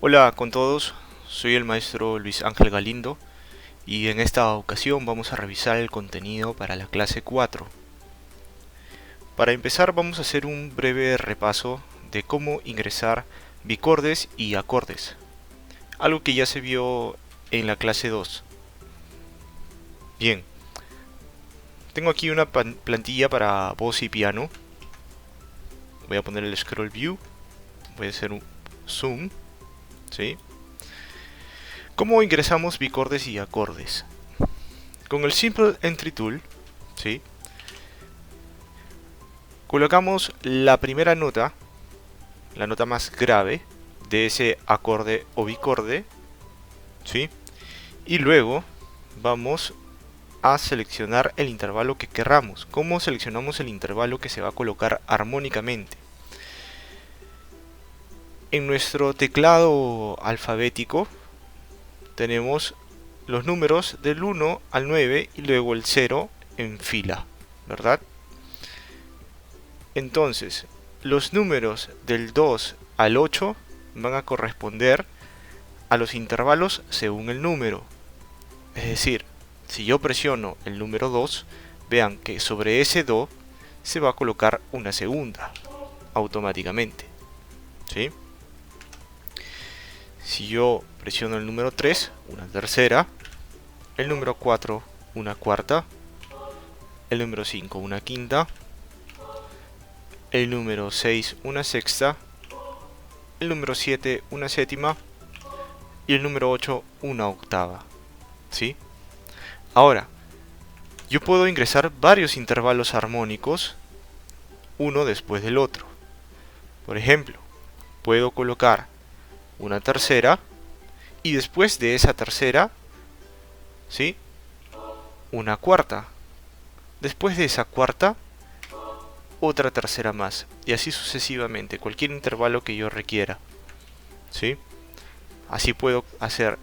Hola con todos, soy el maestro Luis Ángel Galindo y en esta ocasión vamos a revisar el contenido para la clase 4. Para empezar vamos a hacer un breve repaso de cómo ingresar bicordes y acordes, algo que ya se vio en la clase 2. Bien, tengo aquí una plantilla para voz y piano. Voy a poner el scroll view, voy a hacer un zoom, ¿sí? ¿Cómo ingresamos bicordes y acordes? Con el Simple Entry Tool, ¿sí? Colocamos la primera nota, la nota más grave de ese acorde o bicorde, ¿sí? Y luego vamos a seleccionar el intervalo que querramos. ¿Cómo seleccionamos el intervalo que se va a colocar armónicamente? En nuestro teclado alfabético tenemos los números del 1 al 9 y luego el 0 en fila, ¿verdad? Entonces, los números del 2 al 8 van a corresponder a los intervalos según el número. Es decir, si yo presiono el número 2, vean que sobre ese do se va a colocar una segunda automáticamente, ¿sí? Si yo presiono el número 3, una tercera, el número 4, una cuarta, el número 5, una quinta, el número 6, una sexta, el número 7, una séptima y el número 8, una octava, ¿sí? Ahora, yo puedo ingresar varios intervalos armónicos uno después del otro. Por ejemplo, puedo colocar una tercera y después de esa tercera, ¿sí? Una cuarta. Después de esa cuarta, otra tercera más. Y así sucesivamente, cualquier intervalo que yo requiera, ¿sí? Así puedo hacer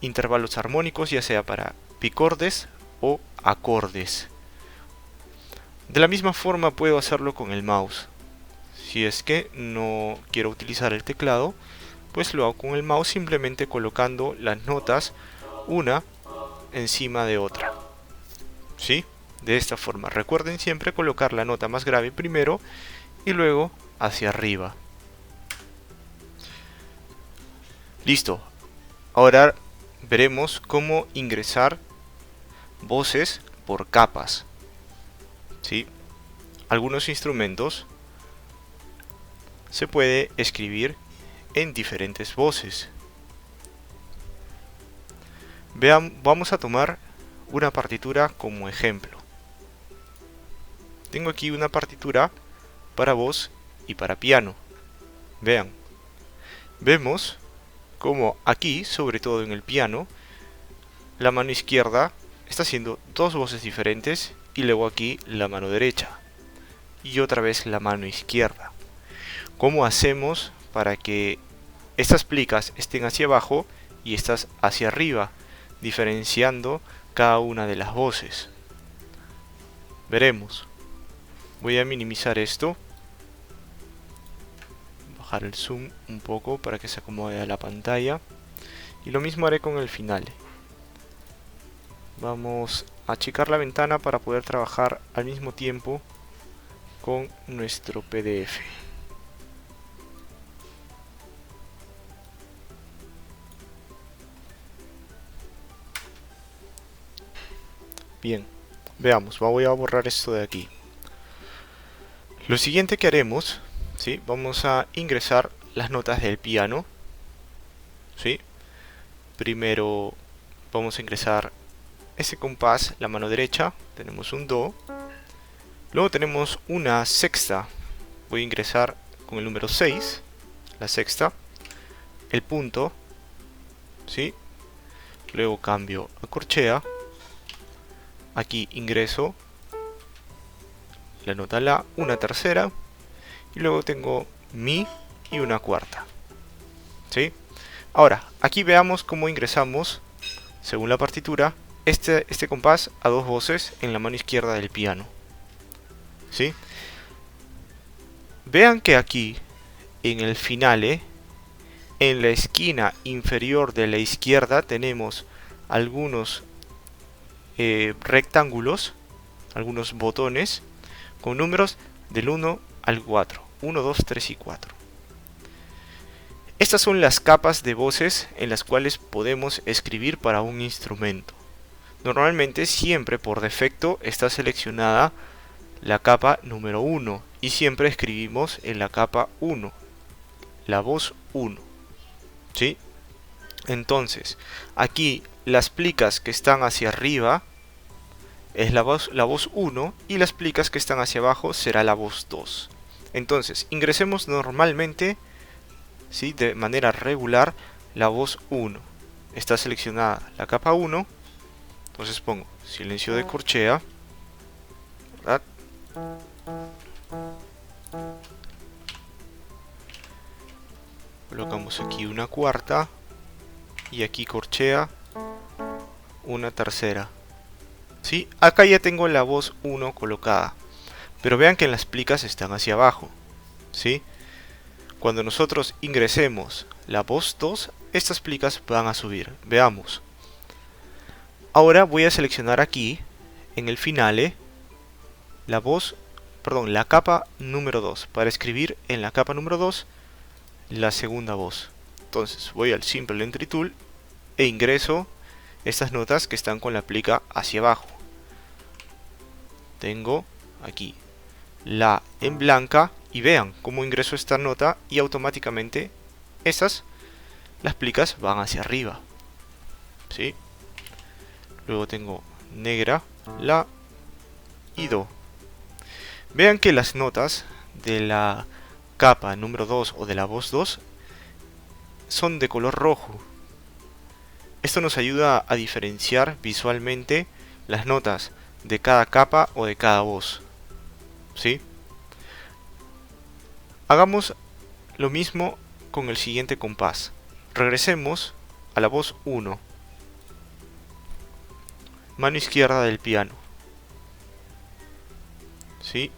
intervalos armónicos, ya sea para bicordes o acordes. De la misma forma puedo hacerlo con el mouse. Si es que no quiero utilizar el teclado, pues lo hago con el mouse simplemente colocando las notas una encima de otra, ¿sí? De esta forma. Recuerden siempre colocar la nota más grave primero y luego hacia arriba. Listo. Ahora veremos cómo ingresar voces por capas, ¿sí? Algunos instrumentos se puede escribir en diferentes voces. Vamos a tomar una partitura como ejemplo. Tengo aquí una partitura para voz y para piano. Vean, vemos como aquí, sobre todo en el piano, la mano izquierda está haciendo dos voces diferentes y luego aquí la mano derecha y otra vez la mano izquierda. ¿Cómo hacemos para que estas plicas estén hacia abajo y estas hacia arriba, diferenciando cada una de las voces? Veremos. Voy a minimizar esto, bajar el zoom un poco para que se acomode a la pantalla y lo mismo haré con el final. Vamos a achicar la ventana para poder trabajar al mismo tiempo con nuestro PDF. Bien, veamos, voy a borrar esto de aquí. Lo siguiente que haremos, ¿sí? Vamos a ingresar las notas del piano, ¿sí? Primero vamos a ingresar ese compás, la mano derecha, tenemos un do, luego tenemos una sexta, voy a ingresar con el número 6, la sexta, el punto, ¿sí? Luego cambio a corchea, aquí ingreso la nota la, una tercera, y luego tengo mi y una cuarta, ¿sí? Ahora, aquí veamos cómo ingresamos, según la partitura, este compás a dos voces en la mano izquierda del piano, ¿sí? Vean que aquí, en el finale, En la esquina inferior de la izquierda tenemos algunos rectángulos, algunos botones con números del 1 al 4. 1, 2, 3 y 4. Estas son las capas de voces en las cuales podemos escribir para un instrumento. Normalmente siempre por defecto está seleccionada la capa número 1 y siempre escribimos en la capa 1, la voz 1. ¿Sí? Entonces, aquí las plicas que están hacia arriba es la voz 1 y las plicas que están hacia abajo será la voz 2. Entonces, ingresemos normalmente, ¿sí?, de manera regular la voz 1. Está seleccionada la capa 1, entonces pongo silencio de corchea, ¿verdad? Colocamos aquí una cuarta y aquí corchea una tercera. ¿Sí? Acá ya tengo la voz 1 colocada, pero vean que las plicas están hacia abajo. ¿Sí? Cuando nosotros ingresemos la voz 2, estas plicas van a subir. Veamos. Ahora voy a seleccionar aquí, en el finale, la capa número 2, para escribir en la capa número 2 la segunda voz. Entonces voy al Simple Entry Tool e ingreso estas notas que están con la plica hacia abajo. Tengo aquí la en blanca y vean cómo ingreso esta nota y automáticamente las plicas van hacia arriba. ¿Sí? Luego tengo negra, la y do. Vean que las notas de la capa número 2 o de la voz 2 son de color rojo. Esto nos ayuda a diferenciar visualmente las notas de cada capa o de cada voz. ¿Sí? Hagamos lo mismo con el siguiente compás. Regresemos a la voz 1. Mano izquierda del piano. ¿Sí?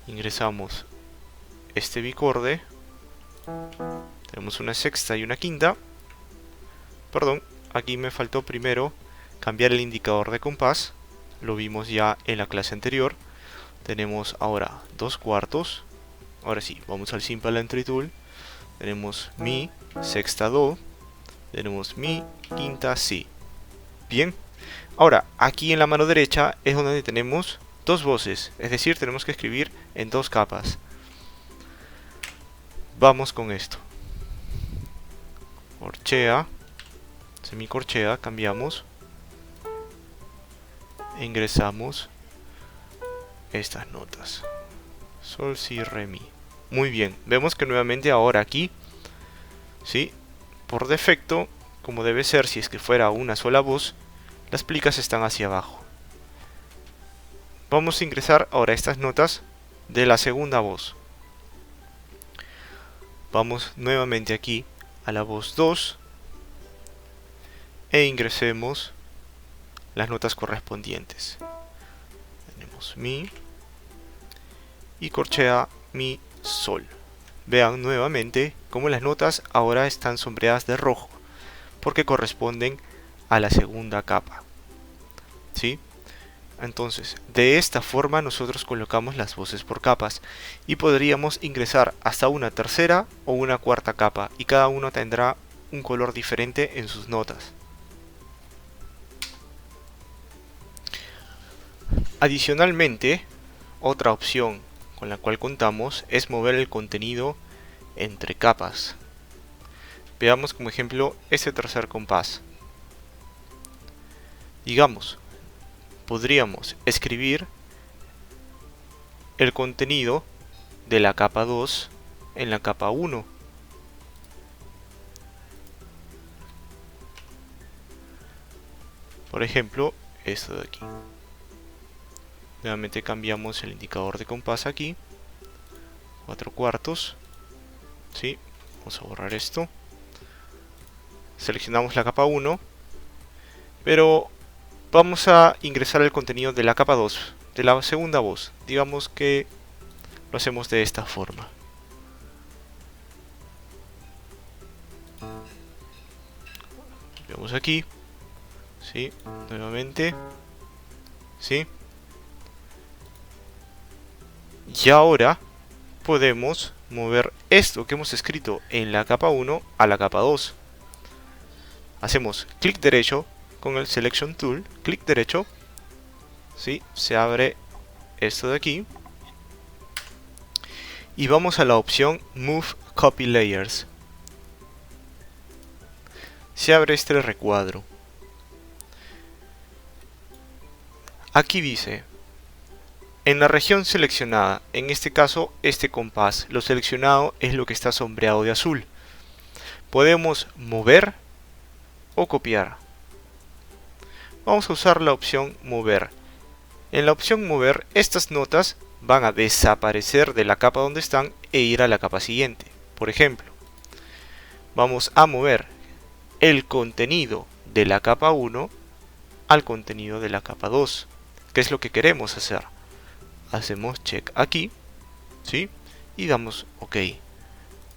Ingresamos este bicorde. Tenemos una sexta y una quinta. Perdón, aquí me faltó primero cambiar el indicador de compás. Lo vimos ya en la clase anterior. Tenemos ahora 2 cuartos. Ahora sí, vamos al Simple Entry Tool. Tenemos mi, sexta do. Tenemos mi, quinta si. Bien. Ahora, aquí en la mano derecha es donde tenemos dos voces. Es decir, tenemos que escribir en dos capas. Vamos con esto. Corchea. Semicorchea, cambiamos. E ingresamos estas notas. Sol, si, re, mi. Muy bien, vemos que nuevamente ahora aquí, ¿sí?, por defecto, como debe ser si es que fuera una sola voz, las plicas están hacia abajo. Vamos a ingresar ahora estas notas de la segunda voz. Vamos nuevamente aquí a la voz 2 e ingresemos las notas correspondientes. Tenemos mi y corchea mi, sol. Vean nuevamente cómo las notas ahora están sombreadas de rojo porque corresponden a la segunda capa. ¿Sí? Entonces, de esta forma nosotros colocamos las voces por capas y podríamos ingresar hasta una tercera o una cuarta capa y cada uno tendrá un color diferente en sus notas. Adicionalmente, otra opción con la cual contamos es mover el contenido entre capas. Veamos como ejemplo este tercer compás. Digamos, podríamos escribir el contenido de la capa 2 en la capa 1. Por ejemplo, esto de aquí. Nuevamente cambiamos el indicador de compás aquí. 4 cuartos. ¿Sí? Vamos a borrar esto. Seleccionamos la capa 1. Pero vamos a ingresar el contenido de la capa 2, de la segunda voz. Digamos que lo hacemos de esta forma. Vamos aquí. Sí, nuevamente. Sí. Y ahora podemos mover esto que hemos escrito en la capa 1 a la capa 2. Hacemos clic derecho con el Selection Tool, clic derecho. ¿Sí? Se abre esto de aquí. Y vamos a la opción Move Copy Layers. Se abre este recuadro. Aquí dice, en la región seleccionada, en este caso este compás, lo seleccionado es lo que está sombreado de azul. Podemos mover o copiar. Vamos a usar la opción mover. En la opción mover, estas notas van a desaparecer de la capa donde están e ir a la capa siguiente. Por ejemplo, vamos a mover el contenido de la capa 1 al contenido de la capa 2. ¿Qué es lo que queremos hacer? Hacemos check aquí, ¿sí? Y damos OK.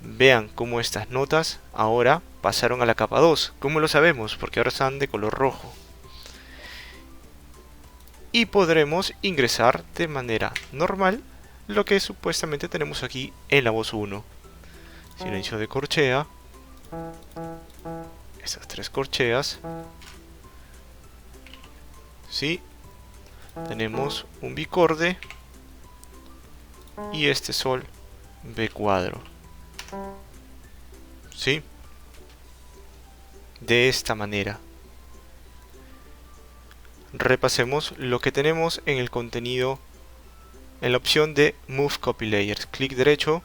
Vean cómo estas notas ahora pasaron a la capa 2. ¿Cómo lo sabemos? Porque ahora están de color rojo. Y podremos ingresar de manera normal lo que supuestamente tenemos aquí en la voz 1. Silencio de corchea. Estas 3 corcheas. ¿Sí? Tenemos un bicorde. Y este sol B cuadro. ¿Sí? De esta manera. Repasemos lo que tenemos en el contenido en la opción de Move Copy Layers. Clic derecho,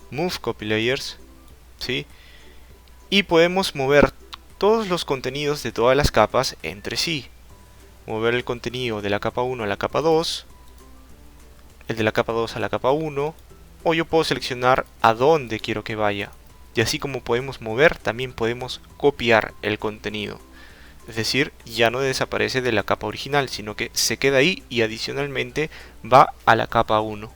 Move Copy Layers, ¿sí? Y podemos mover todos los contenidos de todas las capas entre sí. Mover el contenido de la capa 1 a la capa 2, el de la capa 2 a la capa 1, o yo puedo seleccionar a dónde quiero que vaya. Y así como podemos mover, también podemos copiar el contenido. Es decir, ya no desaparece de la capa original, sino que se queda ahí y adicionalmente va a la capa 1.